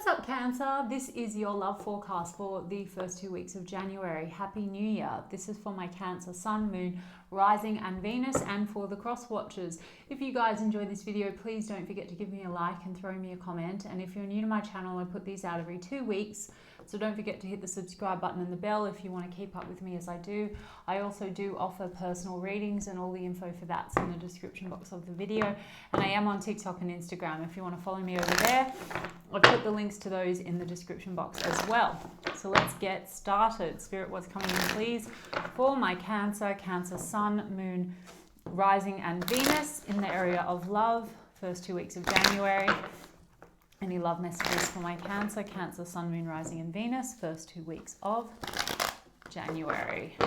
What's up, Cancer? This is your love forecast for the first 2 weeks of January. Happy New Year. This is for my Cancer Sun, Moon, Rising and Venus, and for the cross watchers. If you guys enjoyed this video, please don't forget to give me a like and throw me a comment. And if you're new to my channel, I put these out every 2 weeks. So don't forget to hit the subscribe button and the bell if you want to keep up with me as I do. I also do offer personal readings, and all the info for that's in the description box of the video. And I am on TikTok and Instagram if you want to follow me over there. I've put the links to those in the description box as well. So let's get started. Spirit, what's coming in, please, for my Cancer, Cancer Sun, Moon, Rising and Venus in the area of love, first 2 weeks of January. Any love messages for my Cancer, Cancer, Sun, Moon, Rising and Venus, first 2 weeks of January.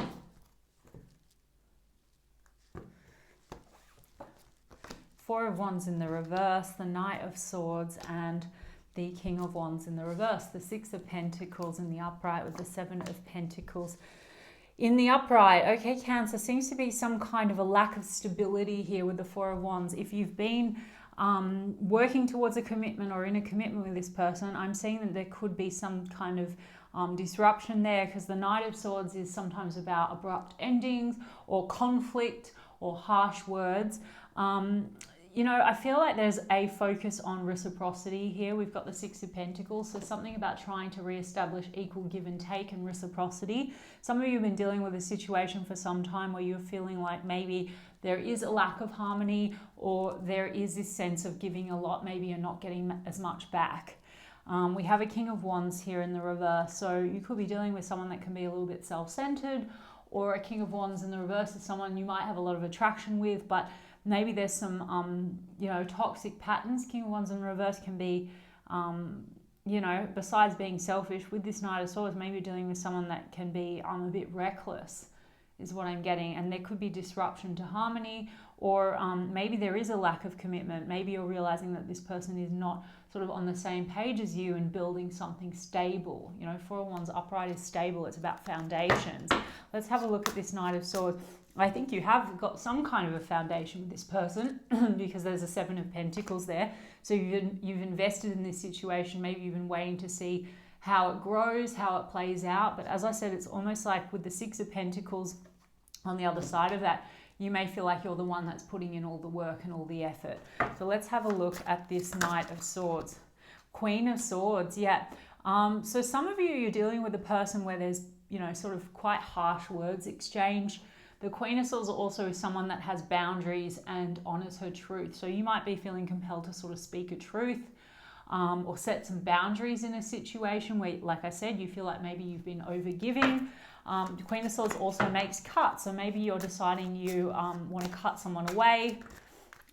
Four of Wands in the reverse, the Knight of Swords, and the King of Wands in the reverse. The Six of Pentacles in the upright with the Seven of Pentacles in the upright. Okay, Cancer, seems to be some kind of a lack of stability here with the Four of Wands. If you've been working towards a commitment or in a commitment with this person, I'm seeing that there could be some kind of disruption there, because the Knight of Swords is sometimes about abrupt endings or conflict or harsh words. You know, I feel like there's a focus on reciprocity here. We've got the Six of Pentacles, so something about trying to reestablish equal give and take and reciprocity. Some of you have been dealing with a situation for some time where you're feeling like maybe there is a lack of harmony, or there is this sense of giving a lot, maybe you're not getting as much back. We have a King of Wands here in the reverse, so you could be dealing with someone that can be a little bit self-centered, or a King of Wands in the reverse is someone you might have a lot of attraction with, but maybe there's some, you know, toxic patterns. King of Wands in the reverse can be, you know, besides being selfish, with this Knight of Swords, maybe you're dealing with someone that can be a bit reckless, is what I'm getting. And there could be disruption to harmony, or maybe there is a lack of commitment. Maybe you're realizing that this person is not sort of on the same page as you and building something stable. You know, Four of Wands upright is stable. It's about foundations. Let's have a look at this Knight of Swords. I think you have got some kind of a foundation with this person because there's a Seven of Pentacles there. So you've invested in this situation. Maybe you've been waiting to see how it grows, how it plays out. But as I said, it's almost like with the Six of Pentacles on the other side of that, you may feel like you're the one that's putting in all the work and all the effort. So let's have a look at this Knight of Swords. Queen of Swords, yeah. So some of you, you're dealing with a person where there's, you know, sort of quite harsh words exchange. The Queen of Swords also is someone that has boundaries and honors her truth. So you might be feeling compelled to sort of speak a truth, or set some boundaries in a situation where, like I said, you feel like maybe you've been overgiving. The Queen of Swords also makes cuts. So maybe you're deciding you want to cut someone away,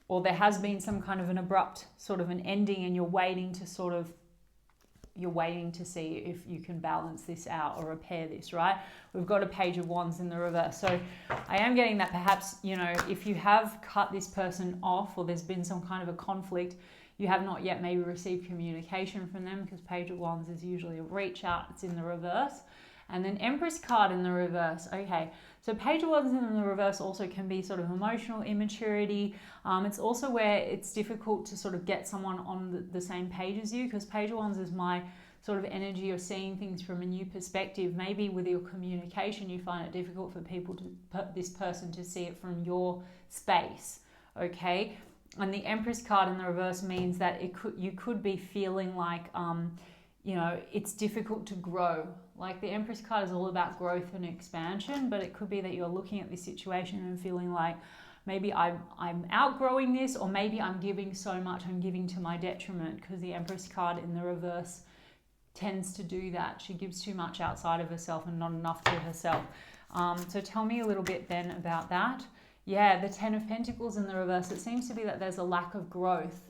or there has been some kind of an abrupt sort of an ending, and you're waiting to see if you can balance this out or repair this, right? We've got a Page of Wands in the reverse. So I am getting that perhaps, you know, if you have cut this person off, or there's been some kind of a conflict, you have not yet maybe received communication from them, because Page of Wands is usually a reach out. It's in the reverse. And then Empress card in the reverse. Okay, so Page of Wands in the reverse also can be sort of emotional immaturity. It's also where it's difficult to sort of get someone on the same page as you, because Page of Wands is my sort of energy of seeing things from a new perspective. Maybe with your communication, you find it difficult for people to put this person to see it from your space. Okay, and the Empress card in the reverse means that you could be feeling like you know, it's difficult to grow. Like the Empress card is all about growth and expansion, but it could be that you're looking at this situation and feeling like maybe I'm outgrowing this, or maybe I'm giving so much, I'm giving to my detriment, because the Empress card in the reverse tends to do that. She gives too much outside of herself and not enough to herself. So tell me a little bit then about that. Yeah, the Ten of Pentacles in the reverse. It seems to be that there's a lack of growth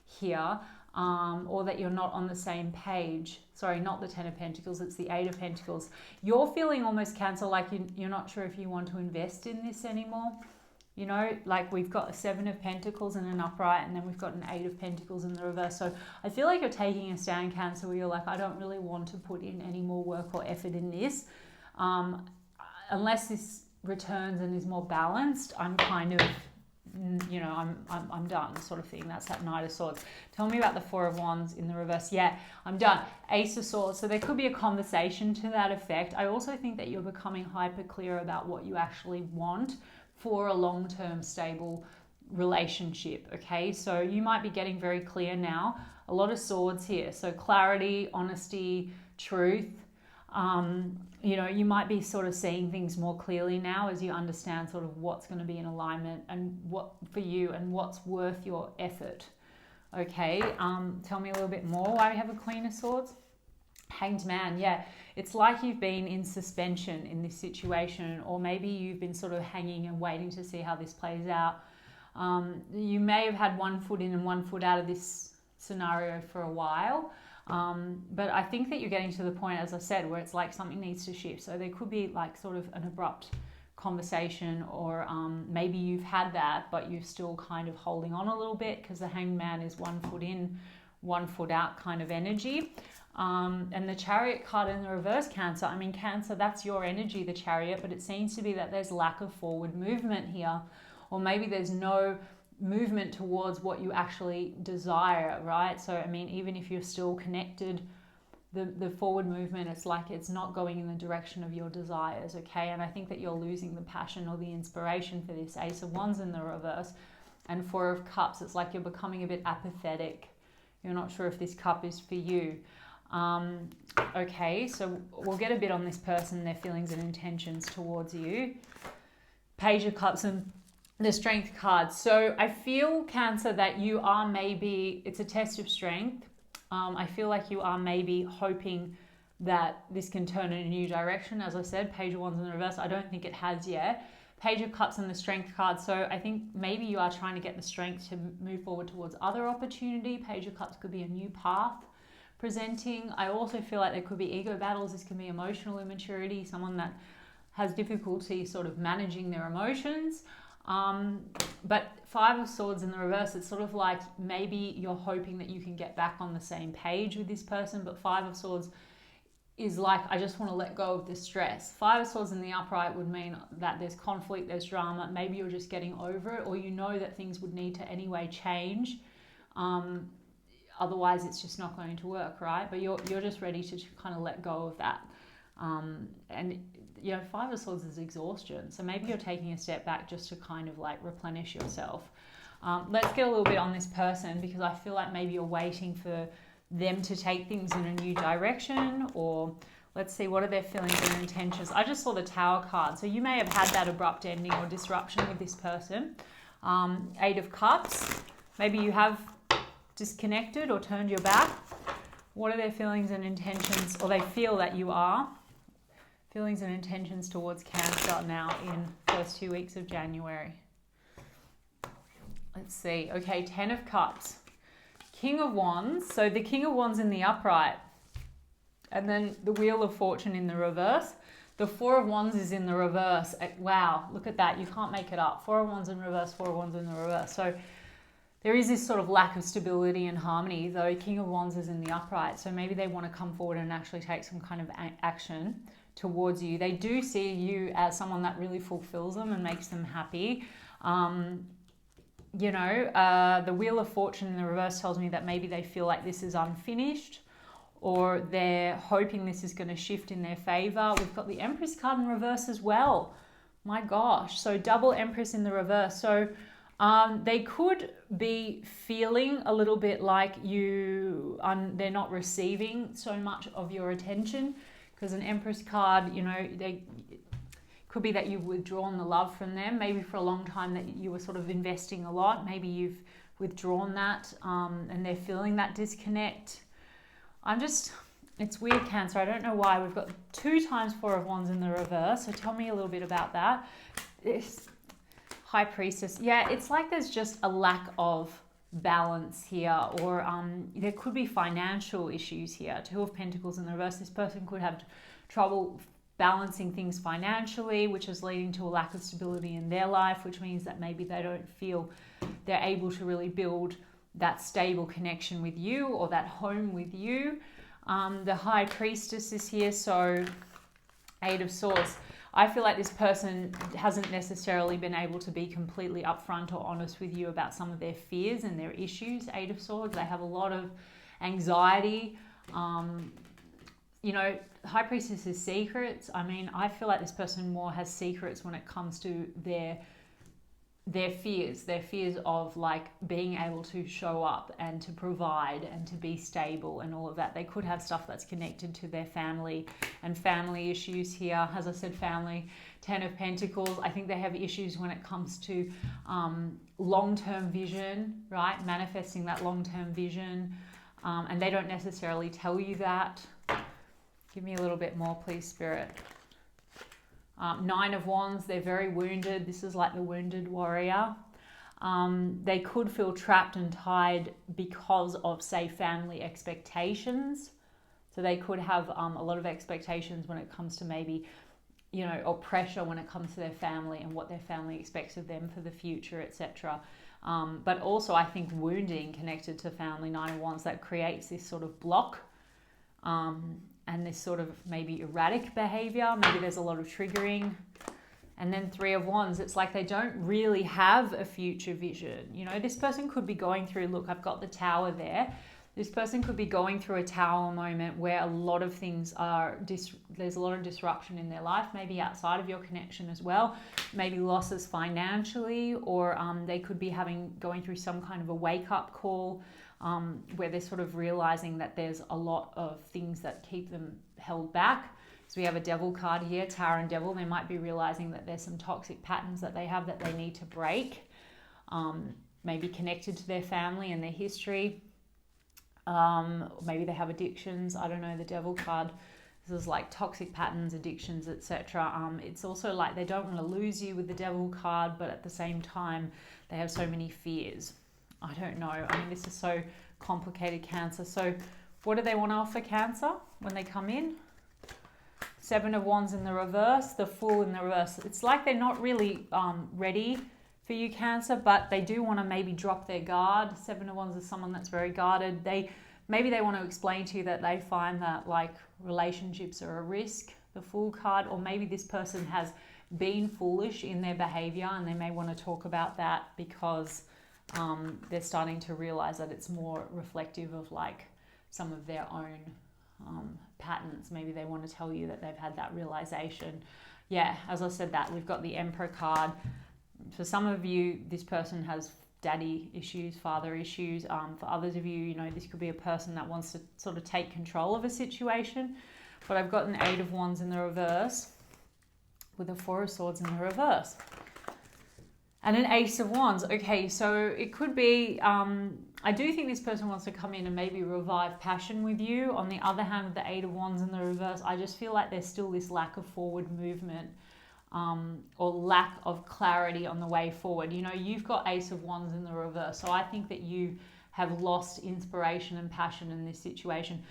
here. Or that you're not on the same page. Sorry, not the Ten of Pentacles, it's the Eight of Pentacles. You're feeling almost, Cancer, like you're not sure if you want to invest in this anymore. You know, like we've got a Seven of Pentacles in an upright, and then we've got an Eight of Pentacles in the reverse. So I feel like you're taking a stand, Cancer, where you're like, I don't really want to put in any more work or effort in this. Unless this returns and is more balanced, I'm kind of you know, I'm done sort of thing. That's that Knight of Swords. Tell me about the Four of Wands in the reverse. Yeah, I'm done. Ace of Swords. So there could be a conversation to that effect. I also think that you're becoming hyper clear about what you actually want for a long-term stable relationship. Okay, so you might be getting very clear now. A lot of swords here. So clarity, honesty, truth. You know, you might be sort of seeing things more clearly now as you understand sort of what's going to be in alignment and what for you and what's worth your effort. Okay, tell me a little bit more why we have a Queen of Swords. Hanged Man, yeah, it's like you've been in suspension in this situation, or maybe you've been sort of hanging and waiting to see how this plays out. You may have had one foot in and one foot out of this scenario for a while. But I think that you're getting to the point, as I said, where it's like something needs to shift. So there could be like sort of an abrupt conversation, or maybe you've had that, but you're still kind of holding on a little bit, because the Hanged Man is 1 foot in, 1 foot out kind of energy. And the Chariot card in the reverse, Cancer. I mean, Cancer, that's your energy, the Chariot, but it seems to be that there's lack of forward movement here, or maybe there's no movement towards what you actually desire, right? So I mean, even if you're still connected, the forward movement, it's like it's not going in the direction of your desires. Okay, and I think that you're losing the passion or the inspiration for this. Ace of Wands in the reverse and Four of Cups, it's like you're becoming a bit apathetic. You're not sure if this cup is for you. Okay, so we'll get a bit on this person, their feelings and intentions towards you. Page of Cups and the Strength card. So I feel, Cancer, that you are maybe, it's a test of strength. I feel like you are maybe hoping that this can turn in a new direction. As I said, Page of Wands in the reverse, I don't think it has yet. Page of Cups and the Strength card. So I think maybe you are trying to get the strength to move forward towards other opportunity. Page of Cups could be a new path presenting. I also feel like there could be ego battles. This can be emotional immaturity, someone that has difficulty sort of managing their emotions. But Five of Swords in the reverse, it's sort of like maybe you're hoping that you can get back on the same page with this person, but Five of Swords is like, I just want to let go of the stress. Five of Swords in the upright would mean that there's conflict, there's drama, maybe you're just getting over it, or you know that things would need to anyway change. Otherwise it's just not going to work, right? But you're just ready to kind of let go of that. And you know, Five of Swords is exhaustion. So maybe you're taking a step back just to kind of like replenish yourself. Let's get a little bit on this person, because I feel like maybe you're waiting for them to take things in a new direction, or let's see, what are their feelings and intentions? I just saw the Tower card. So you may have had that abrupt ending or disruption with this person. Eight of Cups. Maybe you have disconnected or turned your back. What are their feelings and intentions, or they feel that you are? Feelings and intentions towards Cancer now in first 2 weeks of January. Let's see. Okay, Ten of Cups. King of Wands. So the King of Wands in the upright. And then the Wheel of Fortune in the reverse. The Four of Wands is in the reverse. Wow, look at that. You can't make it up. Four of Wands in reverse, Four of Wands in the reverse. So there is this sort of lack of stability and harmony, though King of Wands is in the upright. So maybe they want to come forward and actually take some kind of action towards you. They do see you as someone that really fulfills them and makes them happy. You know, the Wheel of Fortune in the reverse tells me that maybe they feel like this is unfinished, or they're hoping this is going to shift in their favor. We've got the Empress card in reverse as well. My gosh. So double Empress in the reverse. So they could be feeling a little bit like they're not receiving so much of your attention, because an Empress card, you know, they could be that you've withdrawn the love from them. Maybe for a long time that you were sort of investing a lot. Maybe you've withdrawn that, and they're feeling that disconnect. It's weird, Cancer. I don't know why. We've got 2 times Four of Wands in the reverse. So tell me a little bit about that. High Priestess. Yeah, it's like there's just a lack of balance here, or there could be financial issues here. Two of Pentacles in the reverse. This person could have trouble balancing things financially, which is leading to a lack of stability in their life, which means that maybe they don't feel they're able to really build that stable connection with you or that home with you. The High Priestess is here, so Eight of Swords. I feel like this person hasn't necessarily been able to be completely upfront or honest with you about some of their fears and their issues. 8 of Swords, they have a lot of anxiety. You know, High Priestess is secrets. I mean, I feel like this person more has secrets when it comes to their fears of like being able to show up and to provide and to be stable and all of that. They could have stuff that's connected to their family and family issues here. As I said, family, 10 of Pentacles. I think they have issues when it comes to long-term vision, right? Manifesting that long-term vision. And they don't necessarily tell you that. Give me a little bit more, please, Spirit. 9 of Wands, they're very wounded. This is like the wounded warrior. They could feel trapped and tied because of, say, family expectations. So they could have a lot of expectations when it comes to maybe, you know, or pressure when it comes to their family and what their family expects of them for the future, etc. But also I think wounding connected to family, 9 of Wands, that creates this sort of block. And this sort of maybe erratic behavior. Maybe there's a lot of triggering. And then 3 of Wands, it's like they don't really have a future vision. You know, this person could be going through, look, I've got the Tower there. This person could be going through a Tower moment where a lot of things are, there's a lot of disruption in their life, maybe outside of your connection as well. Maybe losses financially, or they could be going through some kind of a wake-up call. Where they're sort of realizing that there's a lot of things that keep them held back. So we have a Devil card here, Tower and Devil. They might be realizing that there's some toxic patterns that they have that they need to break, maybe connected to their family and their history. Maybe they have addictions. I don't know, the Devil card. This is like toxic patterns, addictions, etc. It's also like they don't want to lose you with the Devil card, but at the same time, they have so many fears. I don't know. I mean, this is so complicated, Cancer. So what do they want to offer, Cancer, when they come in? 7 of Wands in the reverse, the Fool in the reverse. It's like they're not really ready for you, Cancer, but they do want to maybe drop their guard. 7 of Wands is someone that's very guarded. Maybe they want to explain to you that they find that like relationships are a risk, the Fool card, or maybe this person has been foolish in their behavior and they may want to talk about that because they're starting to realize that it's more reflective of like some of their own patterns. Maybe they want to tell you that they've had that realization. Yeah, as I said that, we've got the Emperor card. For some of you, this person has daddy issues, father issues. For others of you, you know, this could be a person that wants to sort of take control of a situation. But I've got an 8 of Wands in the reverse with a 4 of Swords in the reverse. And an Ace of Wands. Okay, so it could be, I do think this person wants to come in and maybe revive passion with you. On the other hand, with the 8 of Wands in the reverse, I just feel like there's still this lack of forward movement or lack of clarity on the way forward. You know, you've got Ace of Wands in the reverse, so I think that you have lost inspiration and passion in this situation.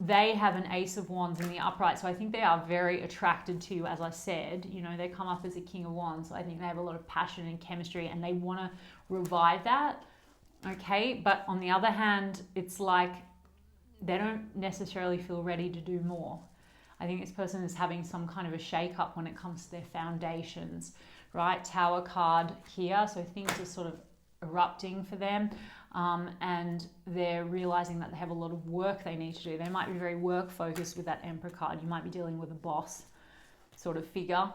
They have an Ace of Wands in the upright, so I think they are very attracted to you, as I said. You know, they come up as a King of Wands, so I think they have a lot of passion and chemistry and they want to revive that, okay? But on the other hand, it's like they don't necessarily feel ready to do more. I think this person is having some kind of a shake-up when it comes to their foundations, right? Tower card here, so things are sort of erupting for them. And they're realizing that they have a lot of work they need to do. They might be very work focused with that Emperor card. You might be dealing with a boss sort of figure.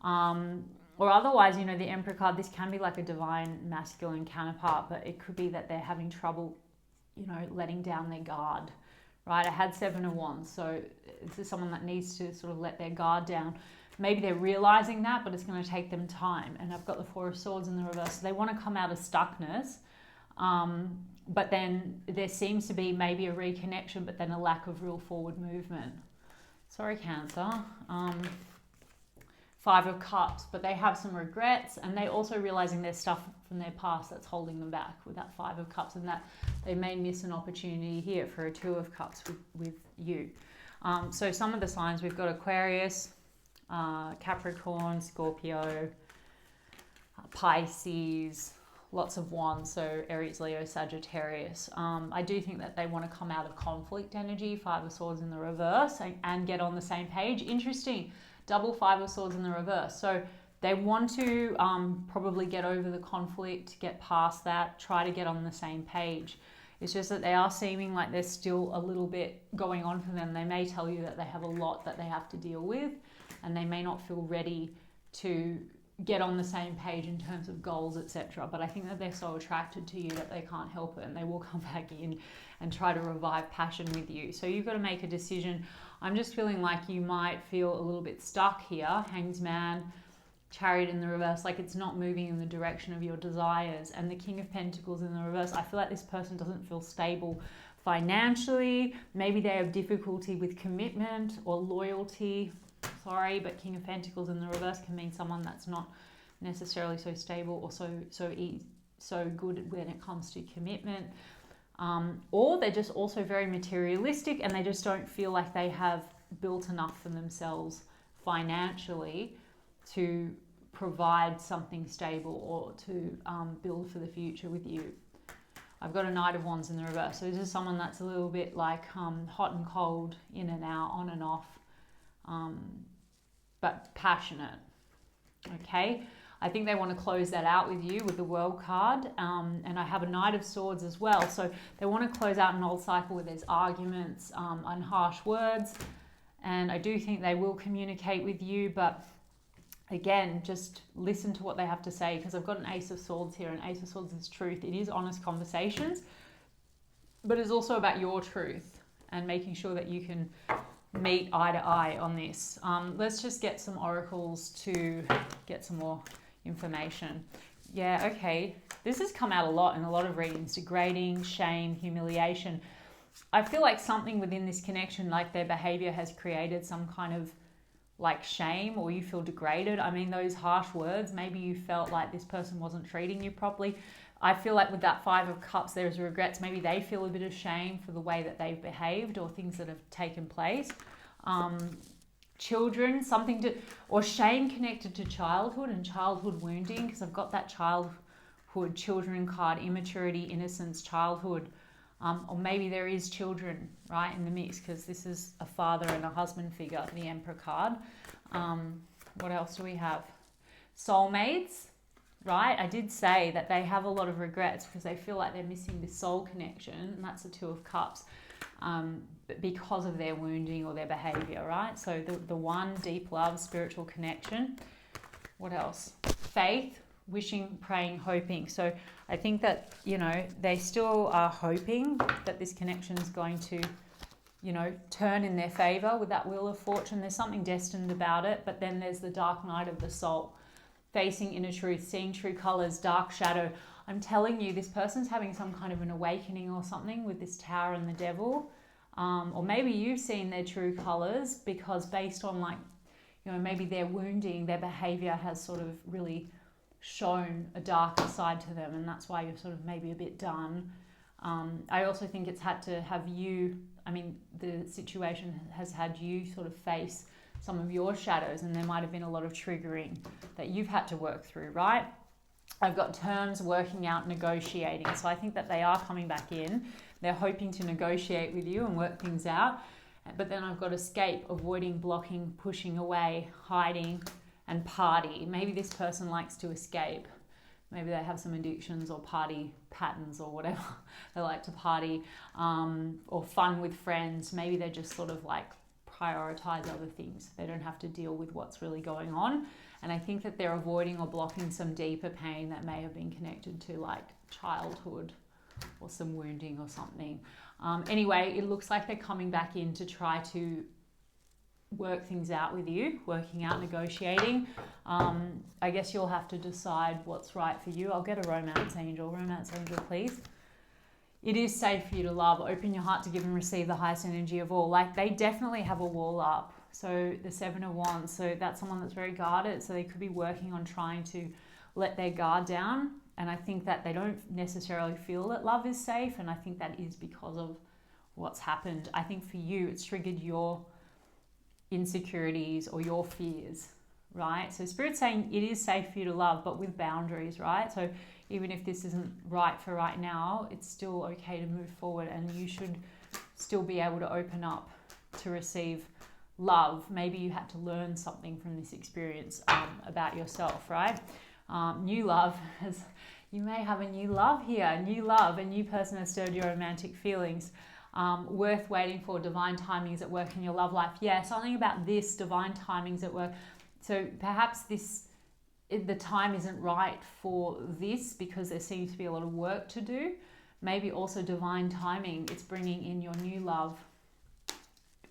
Or otherwise, you know, the Emperor card, this can be like a divine masculine counterpart, but it could be that they're having trouble, you know, letting down their guard, right? I had 7 of Wands, so this is someone that needs to sort of let their guard down. Maybe they're realizing that, but it's going to take them time. And I've got the 4 of Swords in the reverse. So they want to come out of stuckness. But then there seems to be maybe a reconnection, but then a lack of real forward movement. Sorry, Cancer. 5 of Cups, but they have some regrets and they also realizing there's stuff from their past that's holding them back with that 5 of Cups, and that they may miss an opportunity here for a 2 of Cups with you. So some of the signs, we've got Aquarius, Capricorn, Scorpio, Pisces, lots of wands, so Aries, Leo, Sagittarius. I do think that they want to come out of conflict energy, 5 of Swords in the reverse, and get on the same page. Interesting, double 5 of Swords in the reverse. So they want to probably get over the conflict, get past that, try to get on the same page. It's just that they are seeming like there's still a little bit going on for them. They may tell you that they have a lot that they have to deal with, and they may not feel ready to get on the same page in terms of goals, etc. But I think that they're so attracted to you that they can't help it, and they will come back in and try to revive passion with you. So you've got to make a decision. I'm just feeling like you might feel a little bit stuck here. Hanged Man, Chariot in the reverse, like it's not moving in the direction of your desires. And the King of Pentacles in the reverse, I feel like this person doesn't feel stable financially. Maybe they have difficulty with commitment or loyalty. Sorry, but King of Pentacles in the reverse can mean someone that's not necessarily so stable or so good when it comes to commitment. Or they're just also very materialistic, and they just don't feel like they have built enough for themselves financially to provide something stable or to build for the future with you. I've got a Knight of Wands in the reverse. So this is someone that's a little bit like hot and cold, in and out, on and off, but passionate. Okay, I think they want to close that out with you with the World card. And I have a Knight of Swords as well. So they want to close out an old cycle where there's arguments and harsh words. And I do think they will communicate with you, but again, just listen to what they have to say, because I've got an Ace of Swords here, and Ace of Swords is truth. It is honest conversations, but it's also about your truth and making sure that you can meet eye to eye on this. Let's just get some oracles to get some more information. Yeah, okay. This has come out a lot in a lot of readings. Degrading, shame, humiliation. I feel like something within this connection, like their behavior has created some kind of like shame, or you feel degraded. I mean, those harsh words, maybe you felt like this person wasn't treating you properly. I feel like with that 5 of Cups, there's regrets. Maybe they feel a bit of shame for the way that they've behaved or things that have taken place. Children, something to, or shame connected to childhood and childhood wounding, because I've got that childhood, children card, immaturity, innocence, childhood. Or maybe there is children, right, in the mix, because this is a father and a husband figure, the Emperor card. What else do we have? Soulmates, right? I did say that they have a lot of regrets because they feel like they're missing this soul connection, and that's the 2 of Cups, because of their wounding or their behavior, right? So the 1, deep love, spiritual connection. What else? Faith, wishing, praying, hoping. So I think that, you know, they still are hoping that this connection is going to, you know, turn in their favor with that Wheel of Fortune. There's something destined about it, but then there's the dark night of the soul, facing inner truth, seeing true colors, dark shadow. I'm telling you, this person's having some kind of an awakening or something with this Tower and the Devil. Or maybe you've seen their true colors, because based on, like, you know, maybe their wounding, their behavior has sort of really shown a darker side to them, and that's why you're sort of maybe a bit done. I also think it's had to have you, I mean, the situation has had you sort of face some of your shadows, and there might have been a lot of triggering that you've had to work through, right? I've got terms, working out, negotiating. So I think that they are coming back in. They're hoping to negotiate with you and work things out. But then I've got escape, avoiding, blocking, pushing away, hiding, and party. Maybe this person likes to escape. Maybe they have some addictions or party patterns or whatever. They like to party, or fun with friends. Maybe they just sort of like prioritize other things. They don't have to deal with what's really going on. And I think that they're avoiding or blocking some deeper pain that may have been connected to like childhood or some wounding or something. Anyway, it looks like they're coming back in to try to work things out with you, working out, negotiating. I guess you'll have to decide what's right for you. I'll get a romance angel. Romance angel, please. It is safe for you to love. Open your heart to give and receive the highest energy of all. Like, they definitely have a wall up. So the 7 of Wands, so that's someone that's very guarded. So they could be working on trying to let their guard down. And I think that they don't necessarily feel that love is safe. And I think that is because of what's happened. I think for you, it's triggered your insecurities or your fears, right? So Spirit's saying it is safe for you to love, but with boundaries, right? So even if this isn't right for right now, it's still okay to move forward, and you should still be able to open up to receive love. Maybe you had to learn something from this experience about yourself, right? New love, as you may have a new love here, new love, a new person has stirred your romantic feelings. Worth waiting for, divine timings at work in your love life. Yeah, something about this, divine timings at work. So perhaps the time isn't right for this because there seems to be a lot of work to do. Maybe also divine timing, it's bringing in your new love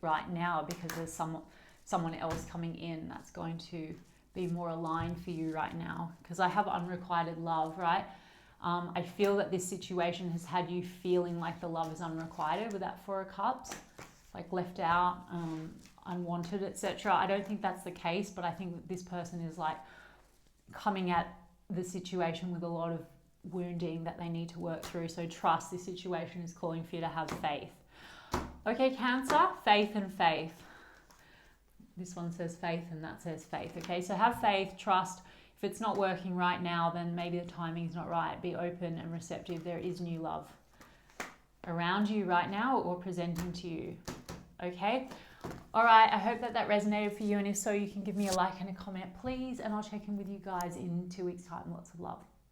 right now because there's someone else coming in that's going to be more aligned for you right now. Because I have unrequited love, right? I feel that this situation has had you feeling like the love is unrequited with that Four of Cups, like left out, unwanted, etc. I don't think that's the case, but I think that this person is like coming at the situation with a lot of wounding that they need to work through. So trust, this situation is calling for you to have faith. Okay, Cancer, faith and faith. This one says faith and that says faith. Okay, so have faith, trust. If it's not working right now, then maybe the timing's not right. Be open and receptive. There is new love around you right now or presenting to you. Okay? All right, I hope that resonated for you. And if so, you can give me a like and a comment, please. And I'll check in with you guys in 2 weeks' time. Lots of love.